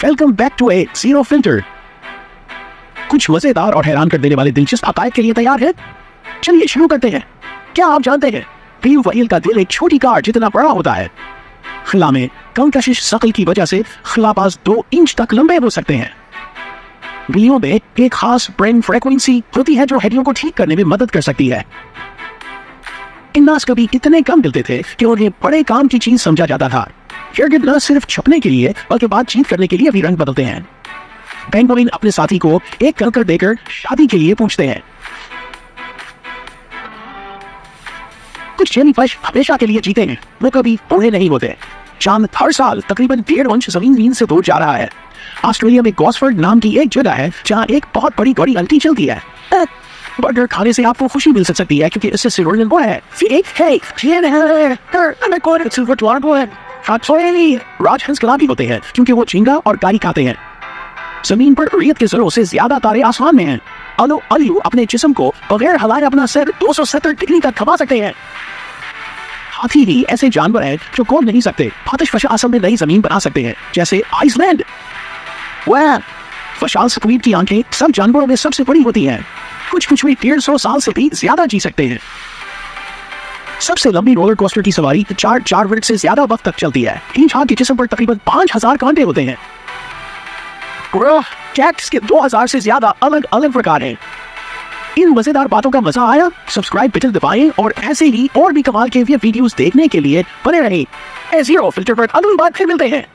Welcome back to a zero filter. कुछ मजेदार और हैरान कर देने वाले दिलचस्प हकायक के लिए तैयार है? चलिए शुरू करते हैं। क्या आप जानते हैं प्रिय व्हेल का दिल एक छोटी कार जितना बड़ा होता है। खला में कम कशिश शक्ल की वजह से खलाबाज 2 इंच तक लंबे हो सकते हैं। व्हीलों में एक खास ब्रेन फ्रीक्वेंसी होती है जो हड्डियों को ठीक करने में मदद कर सकती है। इन्नास कभी इतने कम मिलते थे कि उन्हें बड़े काम की चीज समझा जाता था। गिरगिट न सिर्फ छपने के लिए बल्कि बातचीत करने के लिए भी रंग बदलते हैं। पेंगुइन अपने साथी को एक कंकड़ देकर शादी के लिए पूछते हैं। कुछ जेलीफिश हमेशा के लिए जीते हैं, वो कभी बूढ़े नहीं होते। चांद हर साल तकरीबन 1.5 अंश जमीन से दूर जा रहा है। ऑस्ट्रेलिया में गॉसफोर्ड नाम की एक जगह है जहाँ एक बहुत बड़ी गाड़ी अल्टी चलती है। बर्गर खाने से आपको खुशी मिल सकती है क्योंकि इससे सिरोलिन वो है। राजहंस गुलाबी होते हैं क्योंकि वो झींगा और गारी खाते हैं। जमीन पर रेत के जरों से ज्यादा तारे आसमान में हैं। अलू अपने जिस्म को बगैर हिलाए अपना सिर 270 डिग्री तक घुमा सकते हैं। हाथी भी ऐसे जानवर हैं जो कूद नहीं सकते, आतिश फशाल में नई जमीन बना सकते हैं, जैसे आइसलैंड। फशाल सफेद की आंखें सब जानवरों में सबसे बड़ी होती हैं। कुछ भी 150 साल से भी ज्यादा जी सकते हैं। सबसे लंबी रोलर कोस्टर की सवारी 4 मिनट से ज्यादा वक्त तक चलती है। इंसान के जिस्म पर तकरीबन 5000 कांटे होते हैं। कैक्टस के 2000 से ज्यादा अलग अलग प्रकार हैं। इन मजेदार बातों का मजा आया? सब्सक्राइब बटन दबाएं और ऐसे ही और भी कमाल के वीडियोस देखने के लिए बने रहें। जीरो फिल्टर पर अगली बार फिर मिलते हैं।